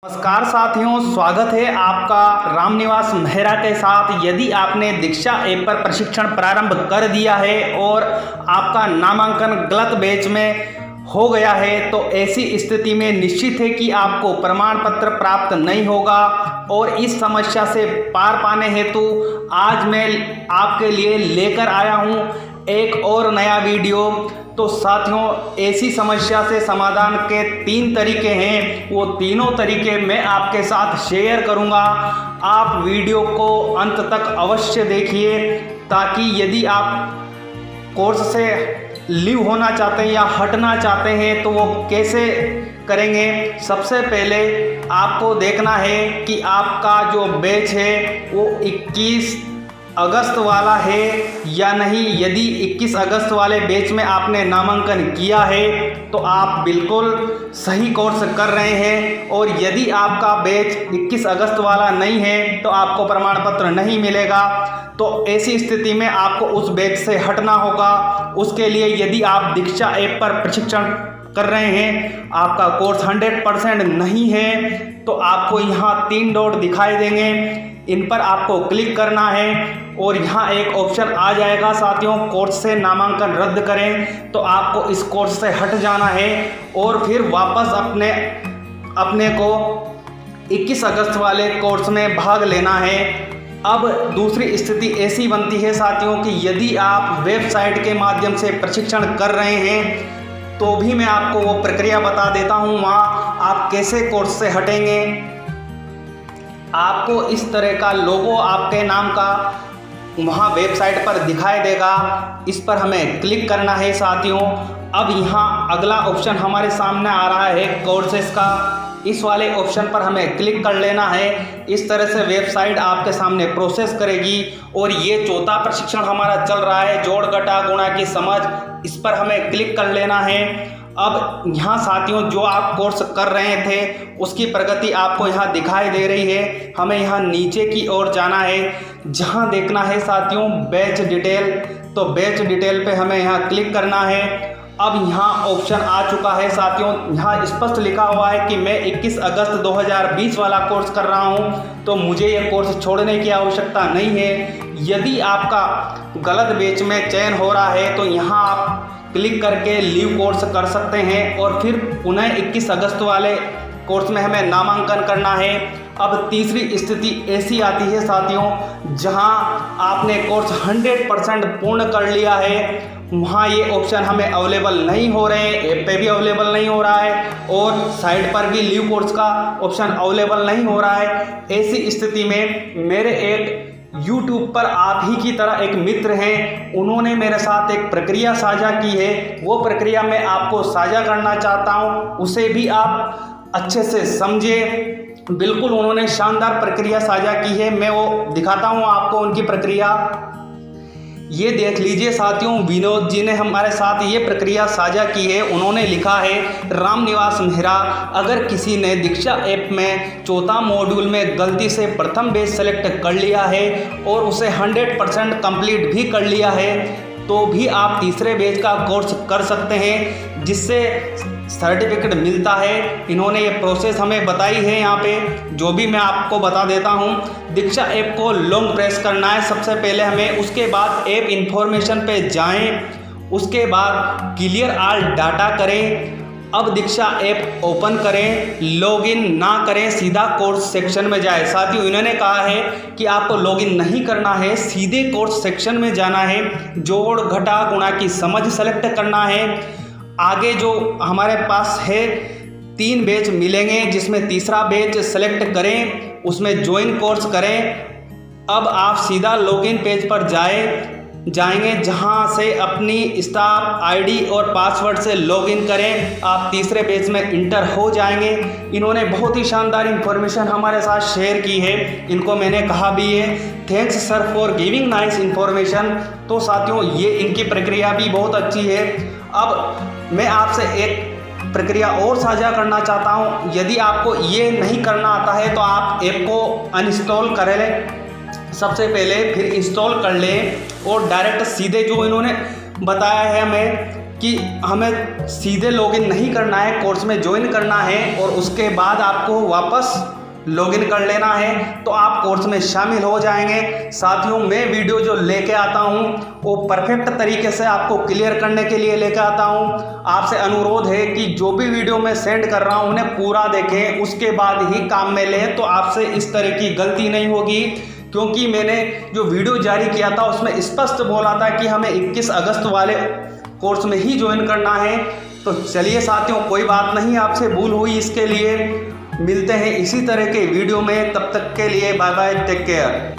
नमस्कार साथियों, स्वागत है आपका रामनिवास मेहरा के साथ। यदि आपने दीक्षा ऐप पर प्रशिक्षण प्रारंभ कर दिया है और आपका नामांकन गलत बैच में हो गया है तो ऐसी स्थिति में निश्चित है कि आपको प्रमाण पत्र प्राप्त नहीं होगा। और इस समस्या से पार पाने हेतु आज मैं आपके लिए लेकर आया हूँ एक और नया वीडियो। तो साथियों, ऐसी समस्या से समाधान के 3 तरीके हैं, वो तीनों तरीके मैं आपके साथ शेयर करूंगा। आप वीडियो को अंत तक अवश्य देखिए ताकि यदि आप कोर्स से लीव होना चाहते हैं या हटना चाहते हैं तो वो कैसे करेंगे। सबसे पहले आपको देखना है कि आपका जो बैच है वो 21 अगस्त वाला है या नहीं। यदि 21 अगस्त वाले बैच में आपने नामांकन किया है तो आप बिल्कुल सही कोर्स कर रहे हैं। और यदि आपका बैच 21 अगस्त वाला नहीं है तो आपको प्रमाण पत्र नहीं मिलेगा। तो ऐसी स्थिति में आपको उस बैच से हटना होगा। उसके लिए यदि आप दीक्षा ऐप पर प्रशिक्षण कर रहे हैं, आपका कोर्स 100% नहीं है तो आपको यहाँ 3 डॉट दिखाई देंगे, इन पर आपको क्लिक करना है और यहाँ एक ऑप्शन आ जाएगा साथियों, कोर्स से नामांकन रद्द करें। तो आपको इस कोर्स से हट जाना है और फिर वापस अपने को 21 अगस्त वाले कोर्स में भाग लेना है। अब दूसरी स्थिति ऐसी बनती है साथियों कि यदि आप वेबसाइट के माध्यम से प्रशिक्षण कर रहे हैं तो भी मैं आपको वो प्रक्रिया बता देता हूँ, वहाँ आप कैसे कोर्स से हटेंगे। आपको इस तरह का लोगो आपके नाम का वहाँ वेबसाइट पर दिखाई देगा, इस पर हमें क्लिक करना है साथियों। अब यहाँ अगला ऑप्शन हमारे सामने आ रहा है कोर्सेस का, इस वाले ऑप्शन पर हमें क्लिक कर लेना है। इस तरह से वेबसाइट आपके सामने प्रोसेस करेगी और ये चौथा प्रशिक्षण हमारा चल रहा है, जोड़ घटा गुणा की समझ, इस पर हमें क्लिक कर लेना है। अब यहाँ साथियों, जो आप कोर्स कर रहे थे उसकी प्रगति आपको यहाँ दिखाई दे रही है। हमें यहाँ नीचे की ओर जाना है, जहाँ देखना है साथियों बैच डिटेल। तो बैच डिटेल पे हमें यहाँ क्लिक करना है। अब यहाँ ऑप्शन आ चुका है साथियों, यहाँ स्पष्ट लिखा हुआ है कि मैं 21 अगस्त 2020 वाला कोर्स कर रहा हूँ तो मुझे ये कोर्स छोड़ने की आवश्यकता नहीं है। यदि आपका गलत बैच में चयन हो रहा है तो यहाँ आप क्लिक करके लीव कोर्स कर सकते हैं और फिर पुनः 21 अगस्त वाले कोर्स में हमें नामांकन करना है। अब तीसरी स्थिति ऐसी आती है साथियों, जहां आपने कोर्स 100% पूर्ण कर लिया है, वहाँ ये ऑप्शन हमें अवेलेबल नहीं हो रहे हैं, ऐप पे भी अवेलेबल नहीं हो रहा है और साइट पर भी लीव कोर्स का ऑप्शन अवेलेबल नहीं हो रहा है। ऐसी स्थिति में मेरे एक YouTube पर आप ही की तरह एक मित्र हैं, उन्होंने मेरे साथ एक प्रक्रिया साझा की है, वो प्रक्रिया मैं आपको साझा करना चाहता हूँ, उसे भी आप अच्छे से समझे। बिल्कुल उन्होंने शानदार प्रक्रिया साझा की है, मैं वो दिखाता हूँ आपको उनकी प्रक्रिया। ये देख लीजिए साथियों, विनोद जी ने हमारे साथ ये प्रक्रिया साझा की है। उन्होंने लिखा है, रामनिवास मेहरा, अगर किसी ने दीक्षा ऐप में चौथा मॉड्यूल में गलती से प्रथम बैच सेलेक्ट कर लिया है और उसे 100% कंप्लीट भी कर लिया है तो भी आप तीसरे बैच का कोर्स कर सकते हैं, जिससे सर्टिफिकेट मिलता है। इन्होंने ये प्रोसेस हमें बताई है यहाँ पे, जो भी मैं आपको बता देता हूँ। दीक्षा ऐप को लॉन्ग प्रेस करना है सबसे पहले हमें, उसके बाद ऐप इंफॉर्मेशन पे जाएं, उसके बाद क्लियर ऑल डाटा करें। अब दीक्षा ऐप ओपन करें, लॉगिन ना करें, सीधा कोर्स सेक्शन में जाए। साथियों, इन्होंने कहा है कि आपको लॉगिन नहीं करना है, सीधे कोर्स सेक्शन में जाना है, जोड़ घटा गुणा की समझ सेलेक्ट करना है। आगे जो हमारे पास है 3 बैच मिलेंगे, जिसमें तीसरा बैच सेलेक्ट करें, उसमें ज्वाइन कोर्स करें। अब आप सीधा लॉगिन पेज पर जाएंगे, जहां से अपनी स्टाफ आईडी और पासवर्ड से लॉगिन करें, आप तीसरे पेज में इंटर हो जाएंगे। इन्होंने बहुत ही शानदार इन्फॉर्मेशन हमारे साथ शेयर की है, इनको मैंने कहा भी है, thanks sir for giving nice information. तो साथियों, ये इनकी प्रक्रिया भी बहुत अच्छी है। अब मैं आपसे एक प्रक्रिया और साझा करना चाहता हूँ। यदि आपको ये नहीं करना आता है तो आप ऐप को अनइंस्टॉल कर लें सबसे पहले, फिर इंस्टॉल कर लें और डायरेक्ट सीधे जो इन्होंने बताया है हमें कि हमें सीधे लॉगिन नहीं करना है, कोर्स में ज्वाइन करना है और उसके बाद आपको वापस लॉगिन कर लेना है, तो आप कोर्स में शामिल हो जाएंगे। साथियों, मैं वीडियो जो लेके आता हूँ वो परफेक्ट तरीके से आपको क्लियर करने के लिए लेके आता हूँ। आपसे अनुरोध है कि जो भी वीडियो मैं सेंड कर रहा हूँ उन्हें पूरा देखें, उसके बाद ही काम में लें, तो आपसे इस तरह की गलती नहीं होगी। क्योंकि मैंने जो वीडियो जारी किया था उसमें स्पष्ट बोला था कि हमें 21 अगस्त वाले कोर्स में ही ज्वाइन करना है। तो चलिए साथियों, कोई बात नहीं, आपसे भूल हुई, इसके लिए मिलते हैं इसी तरह के वीडियो में। तब तक के लिए बाय बाय, टेक केयर।